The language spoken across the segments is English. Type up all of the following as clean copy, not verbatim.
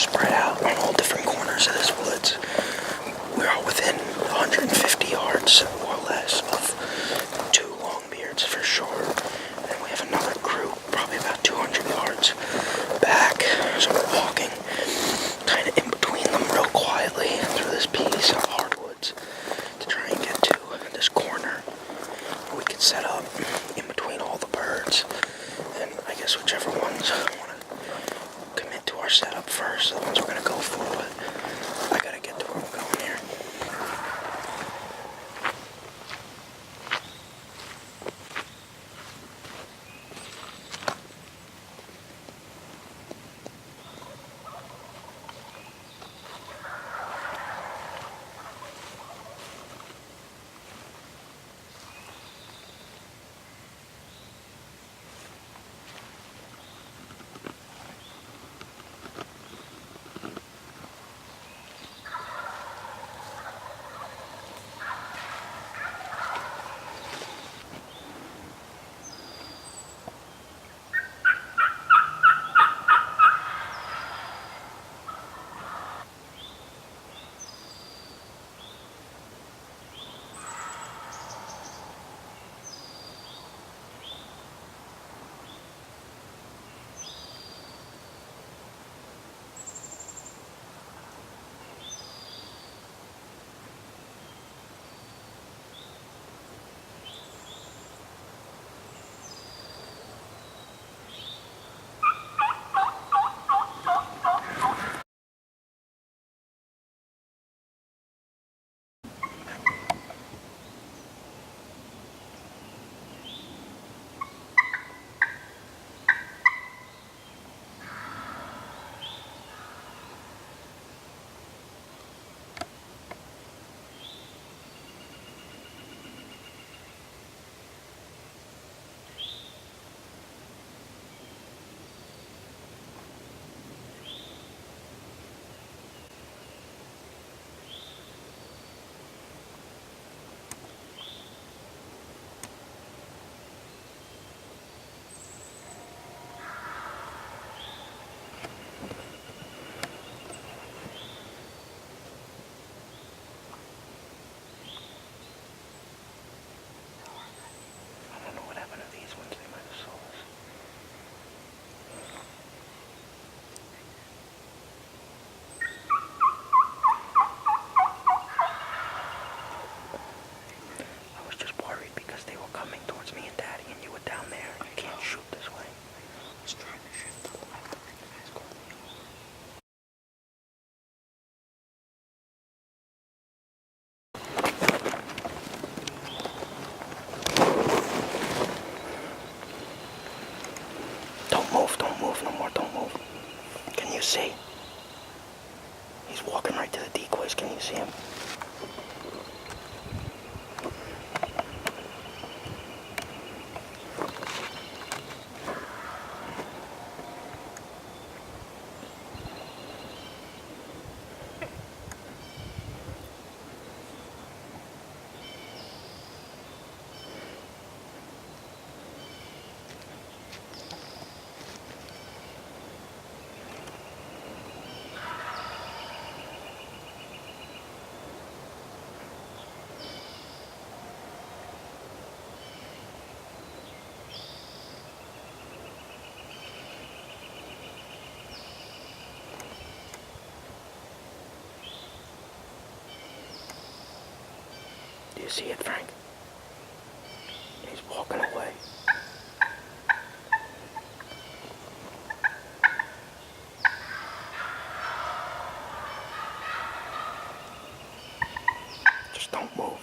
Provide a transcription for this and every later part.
spread out on all different corners of this woods. We're all within 150 yards or less of 2 longbeards for sure. And we have another group probably about 200 yards back. So we're walking kind of in between them real quietly through this piece of hardwoods to try and get to this corner where we can set up in between all the birds. And I guess whichever ones want to commit to our setup first, the ones we're going to go for, but I gotta get to where we're going here. Don't move no more, don't move. Can you see? He's walking right to the decoys, can you see him? Do you see it, Frank? He's walking away. Just don't move.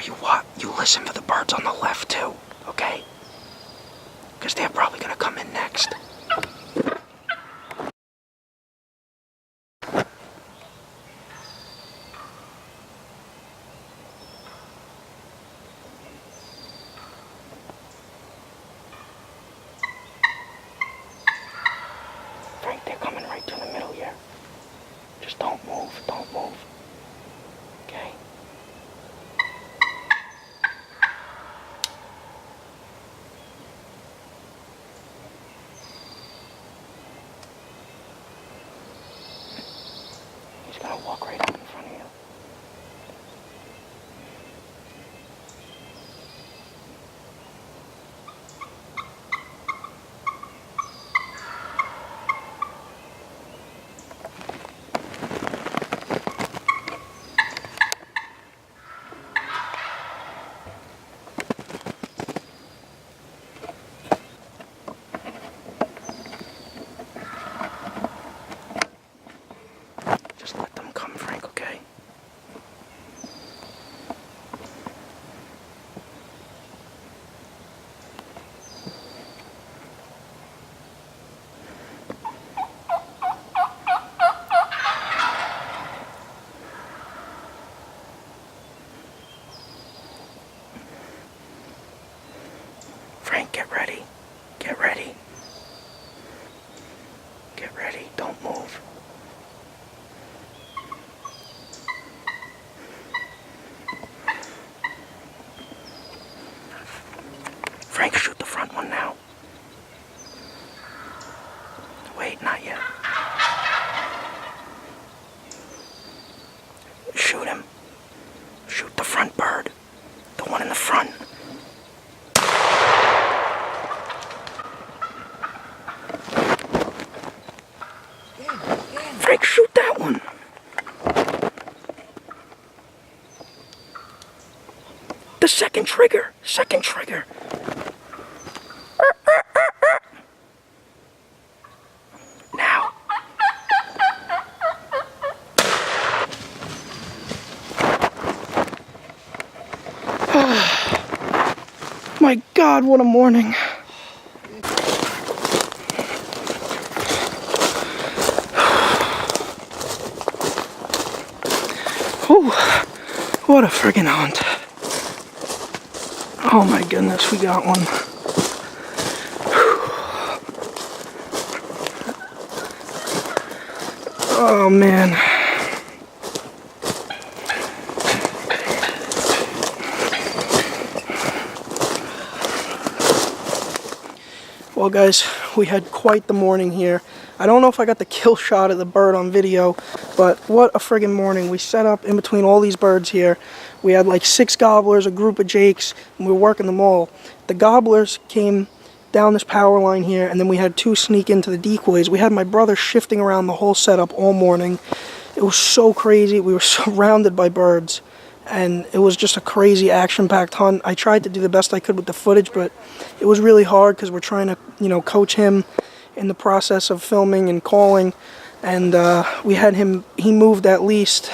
sure you listen for the birds on the left too, okay? Because they're probably gonna come in next. Frank, they're coming right through the middle here. Just don't move, don't move. Okay? He's gonna walk right up in front of you. Just let them come, Frank, okay? Frank, get ready. Get ready. Get ready. Don't move. Frank, shoot the front one now. Wait, not yet. Shoot him. Shoot the front bird. The one in the front. Frank, shoot that one. The second trigger. Second trigger. Now. My God, what a morning. Whew, what a friggin' hunt. Oh my goodness, we got one. Oh man. Well guys, we had quite the morning here. I don't know if I got the kill shot of the bird on video, but what a friggin' morning. We set up in between all these birds here. We had like 6 gobblers, a group of jakes, and we were working them all. The gobblers came down this power line here, and then we had 2 sneak into the decoys. We had my brother shifting around the whole setup all morning. It was so crazy. We were surrounded by birds, and it was just a crazy action-packed hunt. I tried to do the best I could with the footage, but it was really hard because we're trying to, coach him in the process of filming and calling. And we had him, he moved at least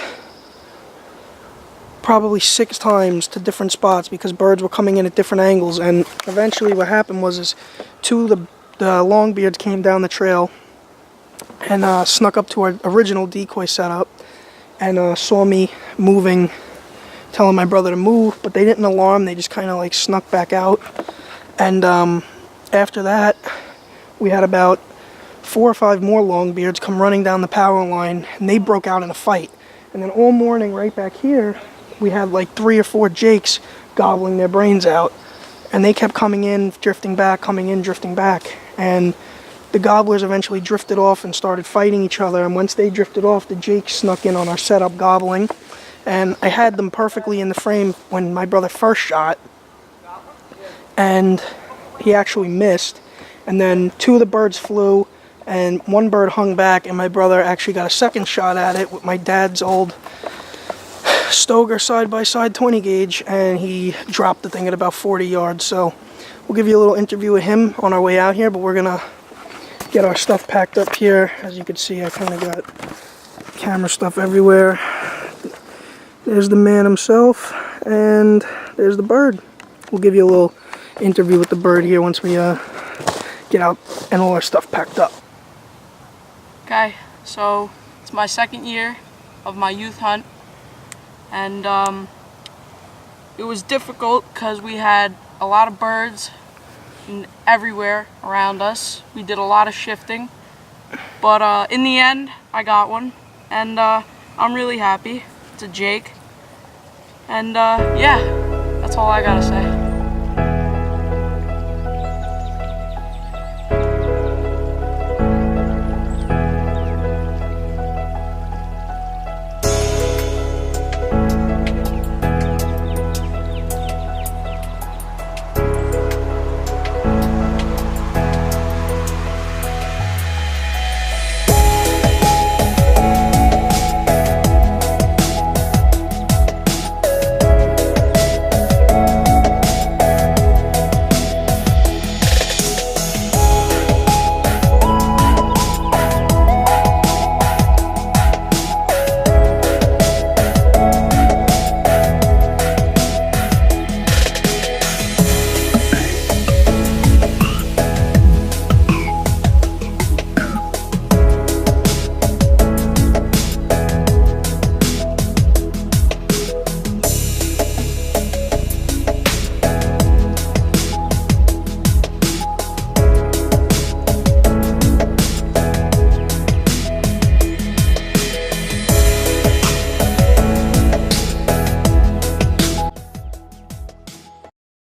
probably 6 times to different spots because birds were coming in at different angles. And eventually what happened was 2 of the longbeards came down the trail and snuck up to our original decoy setup and saw me moving, telling my brother to move, but they didn't alarm. They just kind of like snuck back out. And after that, we had about 4 or 5 more longbeards come running down the power line, and they broke out in a fight. And then all morning right back here, we had like 3 or 4 jakes gobbling their brains out, and they kept coming in, drifting back, coming in, drifting back. And the gobblers eventually drifted off and started fighting each other, and once they drifted off, the jakes snuck in on our setup gobbling. And I had them perfectly in the frame when my brother first shot, and he actually missed. And then 2 of the birds flew, and 1 bird hung back, and my brother actually got a second shot at it with my dad's old Stoker side-by-side 20 gauge, and he dropped the thing at about 40 yards. So we'll give you a little interview with him on our way out here, but we're gonna get our stuff packed up here. As you can see, I kind of got camera stuff everywhere. There's the man himself, And there's the bird. We'll give you a little interview with the bird here once we get out and all our stuff packed up. Okay, so it's my second year of my youth hunt, and it was difficult because we had a lot of birds everywhere around us. We did a lot of shifting, but in the end I got one, and I'm really happy. It's a Jake, and yeah, that's all I gotta say.